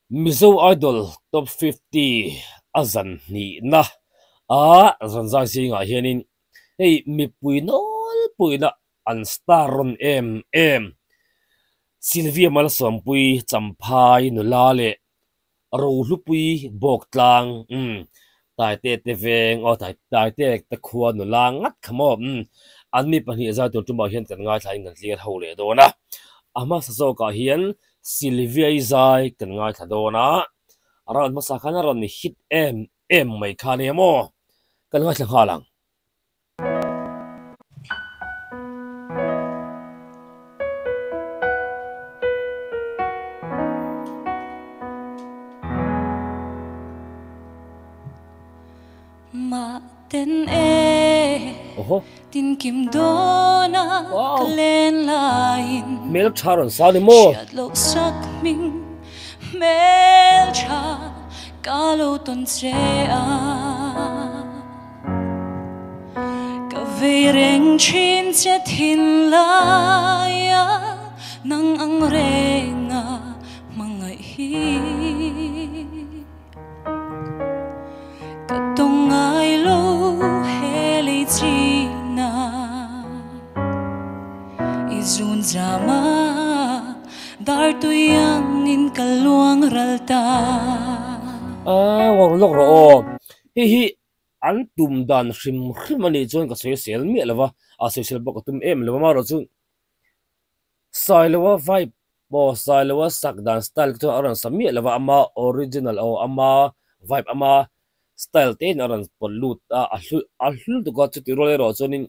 Mizo Idol Top 50 azan ni na azan zang singa hianin hey mi puinol puina an staron em Sylvia Malsom pui champhai nu lale ro hlupui bok tlang tai te veng o tai te khuwa nu la ngat khamo an mi pani za tur tu ma hian kan ngai thlai ngan tlian ho le do na ama sa zo ka hian Sylvia izai kan ngai thla do na aran masa khana ron ni hit em mai khane mo kan ngai thla halang Ma ten e oho tin kim dona klen lain mel charon sa ni mo chat lo sak ming mel cha kalo ton che a ka ve reng chin che thin la ya nang ang renga mangai hi Katongai lo hele china izun zama dar tu yang in kaluang ralta wang lok ro hi an tum dan hrim ani chon ka social mi lawa a social bok tum em lawa ma ro chu sai lawa vibe bo sai lawa sak dan style to aran sami lawa ama original o ama vibe ama style ten aran polut a hlu to got ti role ro chonin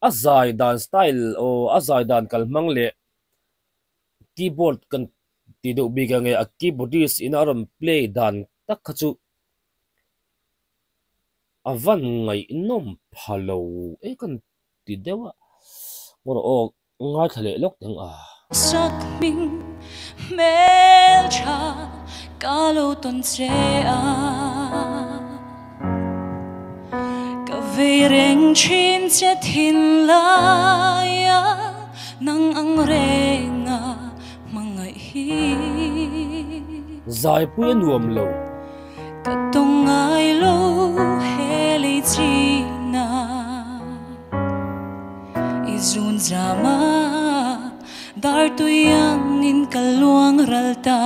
azai dan style o azai dan kalmang le keyboard kan ti do biga nge a keyboardist in aran play dan tak khachu avan ngai nom phalo e kan ti dewa mor o ngai thale lok teng sak ming mel cha kalo ton che a ka ve reng chin che thin la ya nang ang renga mangai hi zai pu nuam lo Katongai lo hele china izun zama dar tu yang in kaluang ralta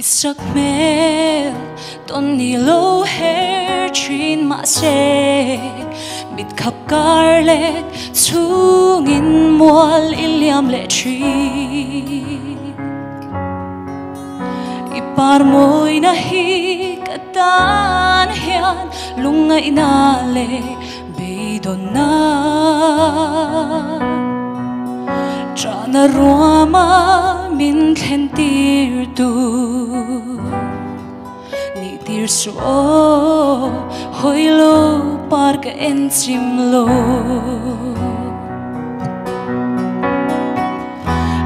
isak mel ton ni lo hair chin ma se bit khap garlic chungin mual iliam le chi ipar moi na hi katan hian lungai na le beidona Trana ruama min khen tir tu Ni tir so hoi lo par ka en chim lo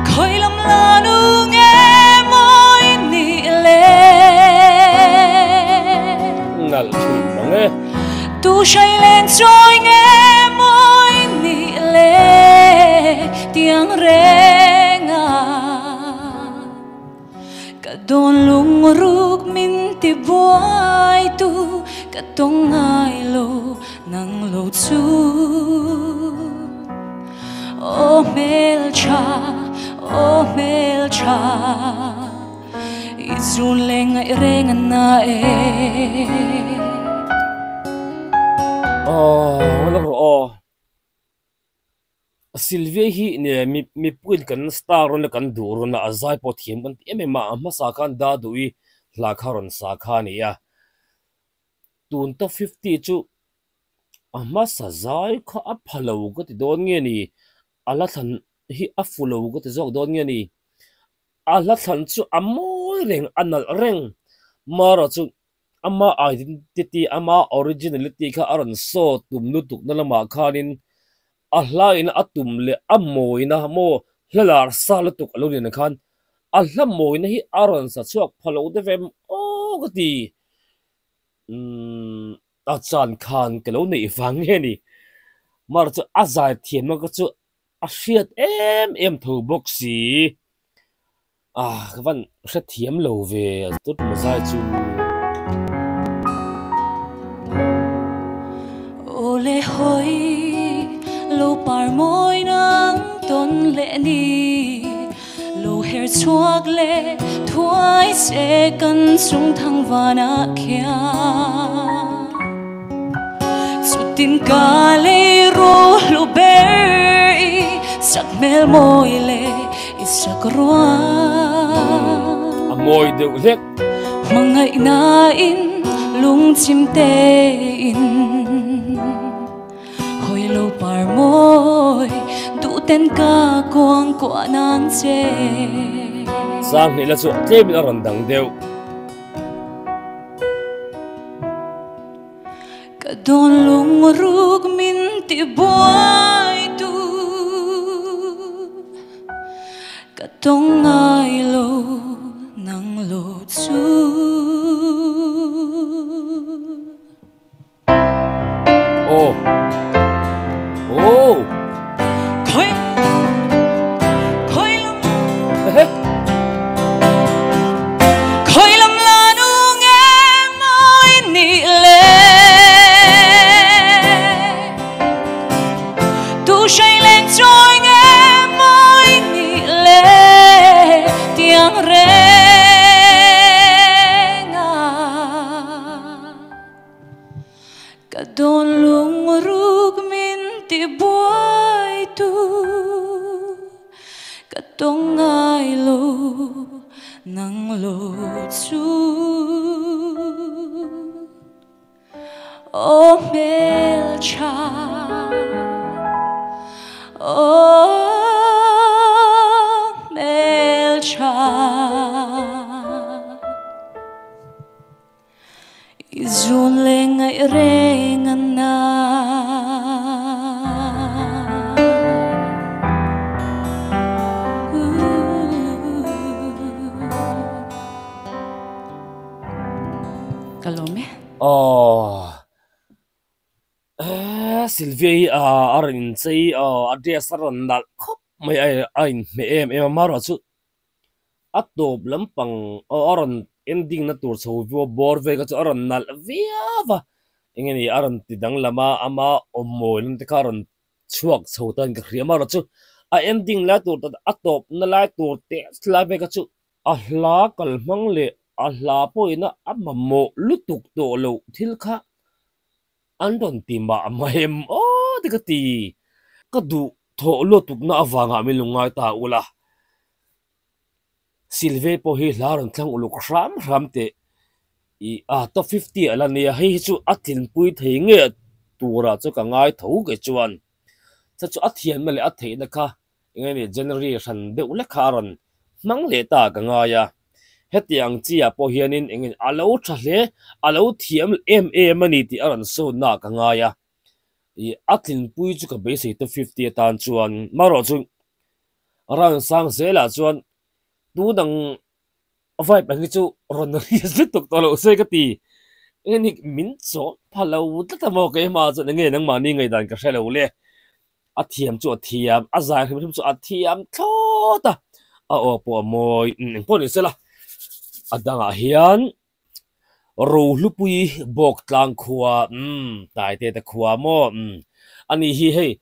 Khoi lam la nu nge moi ni le ngal chin mange Tu shai len choi nge moi ni le Tiang renga Kadon lung ruk min ti buai tu Katongai lo nang lo chu Oh mel cha Izun lenga irenga na lok ro Sylvia hi ne mi puin kan star ron kan dur na azai po thim kan eme ma sa kan da dui la kharon sa khani ya tun to 50 chu ama sa zai kha a phalo ko ti don nge ni ala than hi a fulo ko ti zok don nge ni ala than chu amoi reng anal reng mara chu ama identity ama originality kha aron so tum nu tuk na lama khanin ahlain atum le amoina mo hlelar salatuk alonin khan alhamoina hi aron sa chuak phalo de vem o gati a chan khan ke lo nei wang he ni mar chu a zai thiam ma ko chu a hriat em tho box si van hre thiam lo ve tut ma zai chu ole hoi lo par moi nang ton le ni lo her chuak le thuai se kan sung thang vana khia sutin ka le ro lo ber sak mel moi le isak roa moi de lek mangai na in lung chim te in hoi lo par moi du ten ka quang kwa nan che sang ni la chu tlem a ron dang deu ka don lung ruk min ti boy tu ka tong ai lo nang lo chu oh khoi khoi lam khoi lam la nu nghe moi ni le tu say lên trôi nghe moi ni le tiếng re nga cả don lung ruk min ti boy tu cả tong ai lo nang lo chu oh mel cha oh mel cha izun le ngai re ngan na kalome Sylvia arin sei adres aron dal khop mai ai me em maro chu atop lampang aron ending na tur so bor ve ka chu aron nal viava engeni aron tidang lama ama omol te karon chuak chotan ka khriama ro chu a ending la tur ta atop na lai tur te sla ve ka chu a hla kal mang le a hla poina amamo lutuk to lo thil kha andon timba mahem tikati kadu tho lo tuk na awanga mi lungai ta ula silve po hi laron thlang uluk ram te top 50 ala ne hi chu atin pui thei nge tura chu ka ngai tho ke chuan cha chu athian male a thei na kha ngeni generation de ula kharon mang le ta ka ngaya hetiang chia po hianin engin alo thahle alo thiam mani ti aran so na ka ngaya atlin pui chu ka base to 50 tan chuan maro chu ran sang zela chuan tu dang vai bang chu ron rias tuk to lo se ka ti engini min cho phalo ta mo ke ma chu nge nang mani ngai dan ka shelo le athiam chu athiam azai hrim chu athiam thota o po moi po ni sela adanga hian ro lupui bok tlang khuwa tai te ta khuwa mo ani hi hei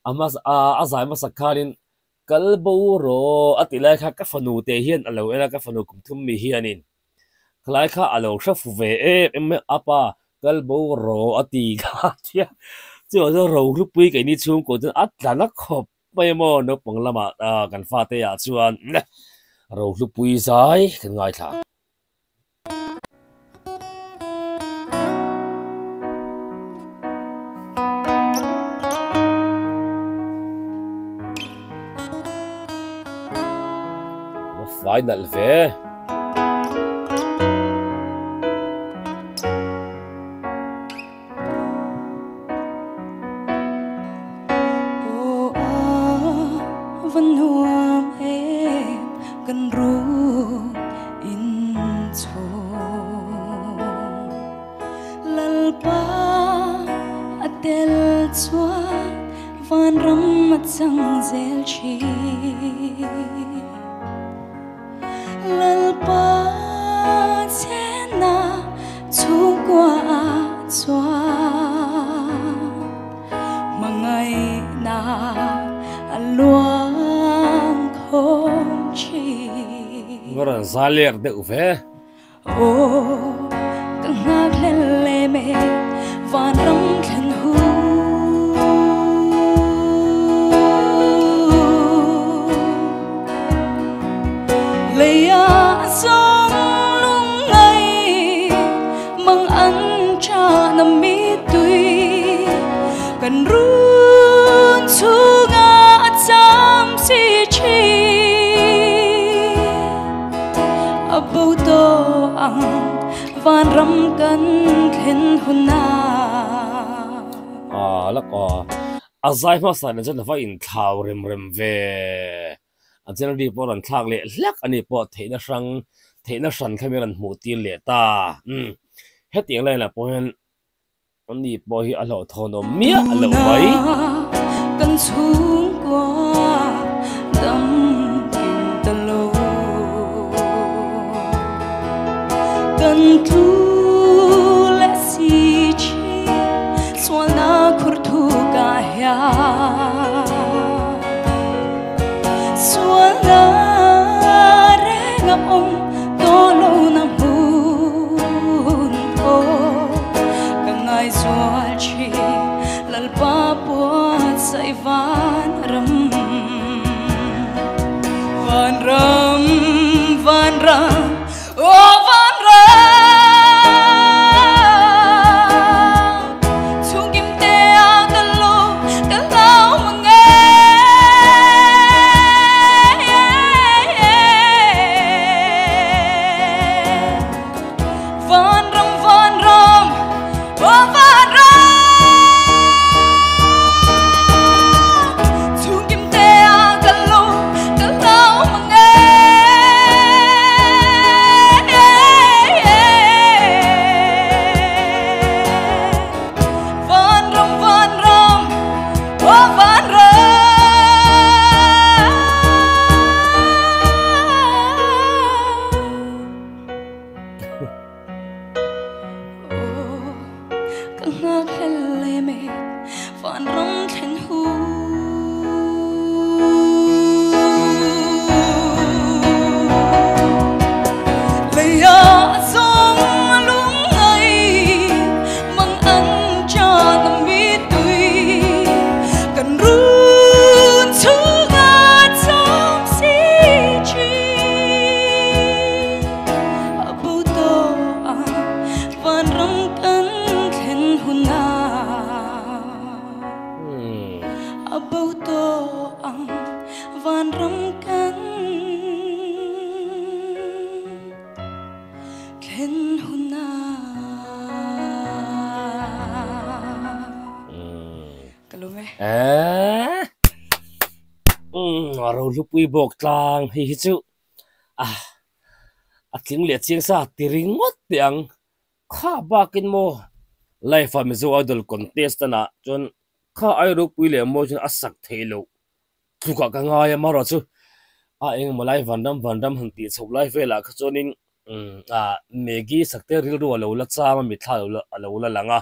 amas azai masakharin kalbo ro atilai kha ka fanu te hian alo ela ka fanu kum thum mi hianin khlai kha alo shafu ve em apa kalbo ro ati kha tia chu ro lupui ke ni chung ko chen atlana khop mai mo no panglama kan fa te ya chuan ro lupui zai kan ngai tha final ve vẫn nuông em gần ru in chỗ lalpa atel chua van ram machang zel chi lalpa chena chukwa chua mangai na aluang khom chi ngoran zaler de uve ô căng ngạc lên lệ mê van ram khen hu lệ sông lung ngây mang ăn cha nằm mi tùy cần run su ngã chăm si chi abou to ang van ram kan khen huna lắc azai ma san jan va in thau rem rem ve anchen ri por an thak le lak ani po theina san khameran mu ti le ta he tiang lai la po hen ani po hi alo thono mia alo bai kan chung qua dam in talo kan tu la si chi swala khurthu ka ya swala rengam to lo na mun o kangai swal chi lalpa po sai van ram oh van ram chung kim te a kalo mange van ram oh van ram chung kim te a kalo mange van ram oh van căng ngạc lên lệ mê van ram khen hu lệ sông lung ngây mang ăn cha nằm mi tùy cần run su ngã chăm si chi abou to van ram kan khen huna abou to van ram kan khen huna kalume ro lupui bok tlang hi chu atling le chiang sa tiring ngot tiang kha bakin mo life am zo idol contest na chon kha ai ro pui le mo chon asak thelo thuka ka nga ya maro chu eng mo life vandam han ti chho life vela kha chonin megi sakte ril ro lo la cha ma mi thla lo la langa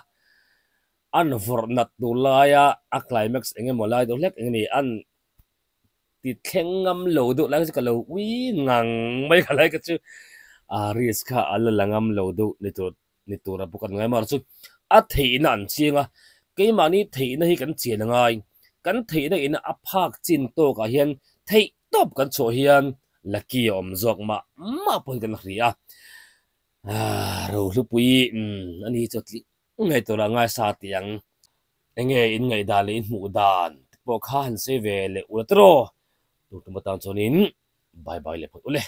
an vor nat du la ya a climax enge mo lai do lek eng ni an ti thengam lo do la ka lo wi ngang mai ka lai ka chu risk kha al langam lo do ni tur bukan ngai mar chu a theina an chinga keimani theina hi kan chen ngai kan theina in a phak chin to ka hian thei top kan cho hian laki om zok ma poi kan hria ro lupui ani chotli ngai to ra ngai sa tiang enge in ngai dal in mu dan po khan se ve le utro tu tu matan chonin bye bye le phut ule